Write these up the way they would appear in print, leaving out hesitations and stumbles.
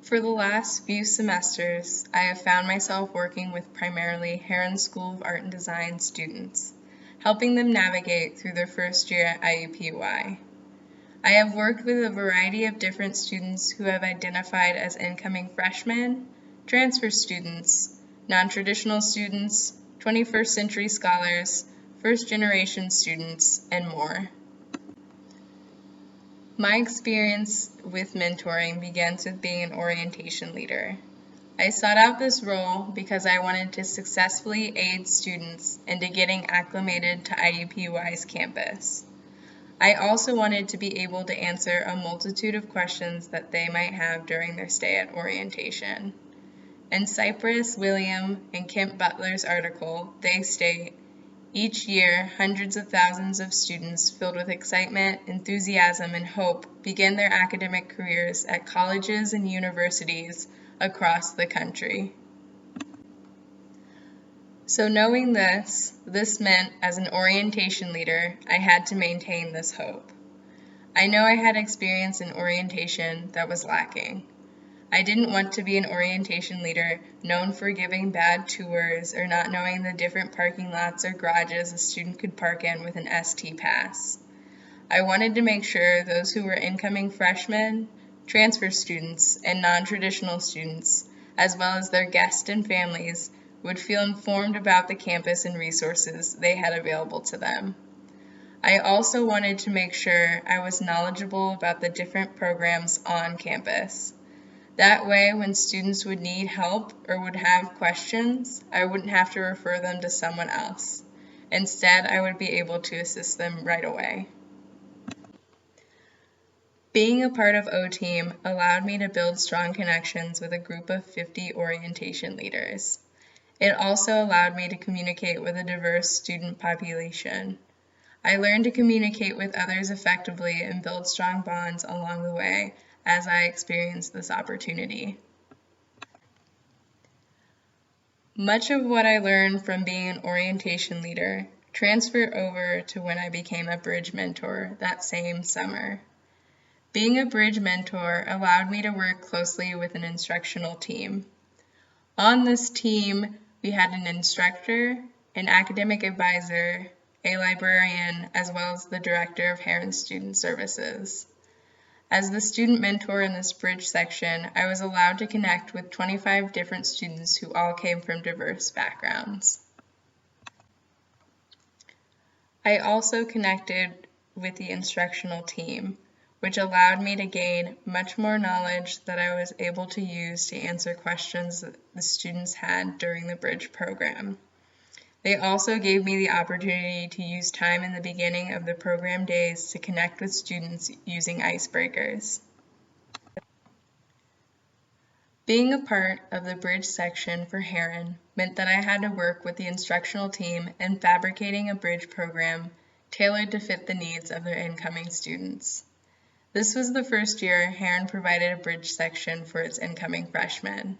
For the last few semesters, I have found myself working with primarily Heron School of Art and Design students, helping them navigate through their first year at IUPUI. I have worked with a variety of different students who have identified as incoming freshmen, transfer students, non-traditional students, 21st century scholars, first-generation students, and more. My experience with mentoring begins with being an orientation leader. I sought out this role because I wanted to successfully aid students into getting acclimated to IUPUI's campus. I also wanted to be able to answer a multitude of questions that they might have during their stay at orientation. In Cypress, William, and Kemp Butler's article, they state, each year, hundreds of thousands of students filled with excitement, enthusiasm, and hope begin their academic careers at colleges and universities across the country. So knowing this meant as an orientation leader, I had to maintain this hope. I know I had experience in orientation that was lacking. I didn't want to be an orientation leader known for giving bad tours or not knowing the different parking lots or garages a student could park in with an ST pass. I wanted to make sure those who were incoming freshmen, transfer students, and non-traditional students, as well as their guests and families, would feel informed about the campus and resources they had available to them. I also wanted to make sure I was knowledgeable about the different programs on campus. That way, when students would need help or would have questions, I wouldn't have to refer them to someone else. Instead, I would be able to assist them right away. Being a part of O-Team allowed me to build strong connections with a group of 50 orientation leaders. It also allowed me to communicate with a diverse student population. I learned to communicate with others effectively and build strong bonds along the way as I experienced this opportunity. Much of what I learned from being an orientation leader transferred over to when I became a bridge mentor that same summer. Being a bridge mentor allowed me to work closely with an instructional team. On this team, we had an instructor, an academic advisor, a librarian, as well as the director of Heron Student Services. As the student mentor in this bridge section, I was allowed to connect with 25 different students who all came from diverse backgrounds. I also connected with the instructional team, which allowed me to gain much more knowledge that I was able to use to answer questions that the students had during the bridge program. They also gave me the opportunity to use time in the beginning of the program days to connect with students using icebreakers. Being a part of the bridge section for Heron meant that I had to work with the instructional team in fabricating a bridge program tailored to fit the needs of their incoming students. This was the first year Heron provided a bridge section for its incoming freshmen.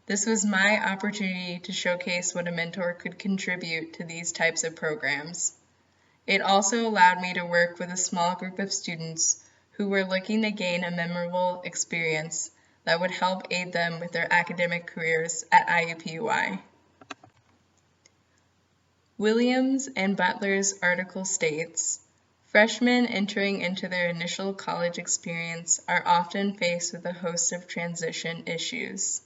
This was my opportunity to showcase what a mentor could contribute to these types of programs. It also allowed me to work with a small group of students who were looking to gain a memorable experience that would help aid them with their academic careers at IUPUI. Williams and Butler's article states, freshmen entering into their initial college experience are often faced with a host of transition issues.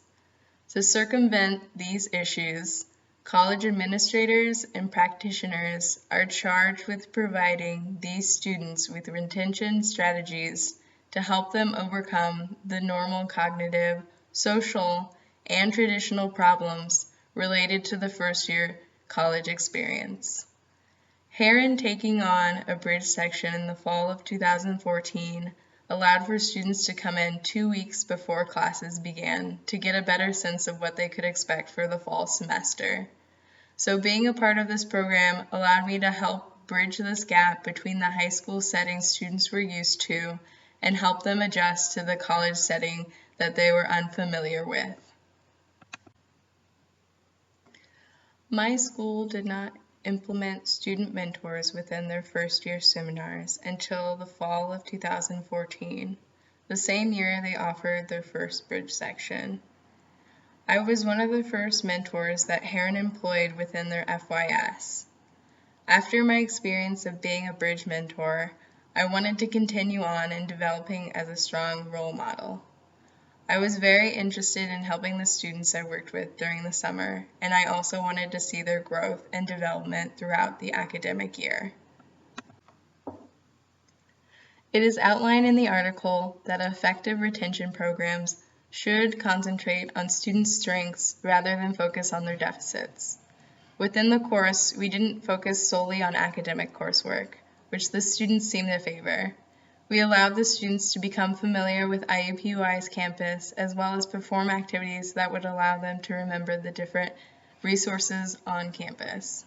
To circumvent these issues, college administrators and practitioners are charged with providing these students with retention strategies to help them overcome the normal cognitive, social, and traditional problems related to the first-year college experience. Heron taking on a bridge section in the fall of 2014 allowed for students to come in 2 weeks before classes began to get a better sense of what they could expect for the fall semester. So being a part of this program allowed me to help bridge this gap between the high school setting students were used to and help them adjust to the college setting that they were unfamiliar with. My school did not implement student mentors within their first year seminars until the fall of 2014. the same year they offered their first bridge section. I was one of the first mentors that Heron employed within their FYS. After my experience of being a bridge mentor, I wanted to continue on in developing as a strong role model. I was very interested in helping the students I worked with during the summer, and I also wanted to see their growth and development throughout the academic year. It is outlined in the article that effective retention programs should concentrate on students' strengths rather than focus on their deficits. Within the course, we didn't focus solely on academic coursework, which the students seemed to favor. We allowed the students to become familiar with IUPUI's campus, as well as perform activities that would allow them to remember the different resources on campus.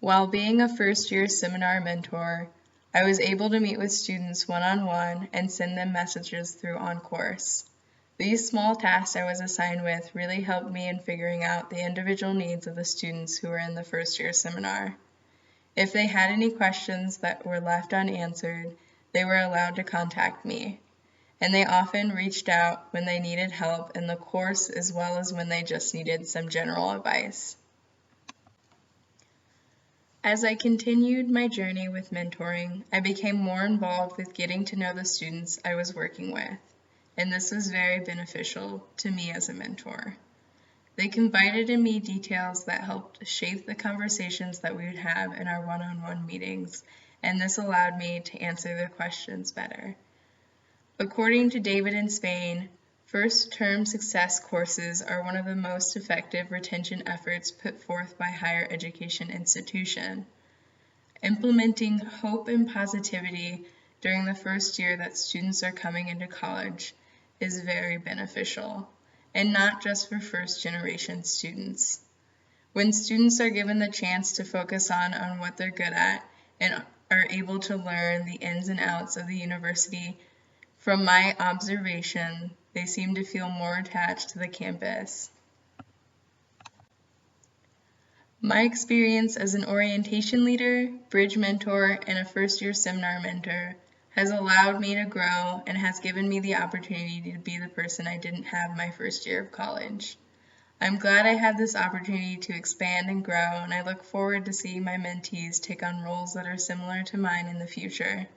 While being a first-year seminar mentor, I was able to meet with students one-on-one and send them messages through OnCourse. These small tasks I was assigned with really helped me in figuring out the individual needs of the students who were in the first-year seminar. If they had any questions that were left unanswered, they were allowed to contact me, and they often reached out when they needed help in the course as well as when they just needed some general advice. As I continued my journey with mentoring, I became more involved with getting to know the students I was working with, and this was very beneficial to me as a mentor. They confided in me details that helped shape the conversations that we would have in our one-on-one meetings, and this allowed me to answer their questions better. According to David in Spain, first-term success courses are one of the most effective retention efforts put forth by higher education institutions. Implementing hope and positivity during the first year that students are coming into college is very beneficial, and not just for first-generation students. When students are given the chance to focus on what they're good at and are able to learn the ins and outs of the university, from my observation, they seem to feel more attached to the campus. My experience as an orientation leader, bridge mentor, and a first-year seminar mentor has allowed me to grow and has given me the opportunity to be the person I didn't have my first year of college. I'm glad I had this opportunity to expand and grow, and I look forward to seeing my mentees take on roles that are similar to mine in the future.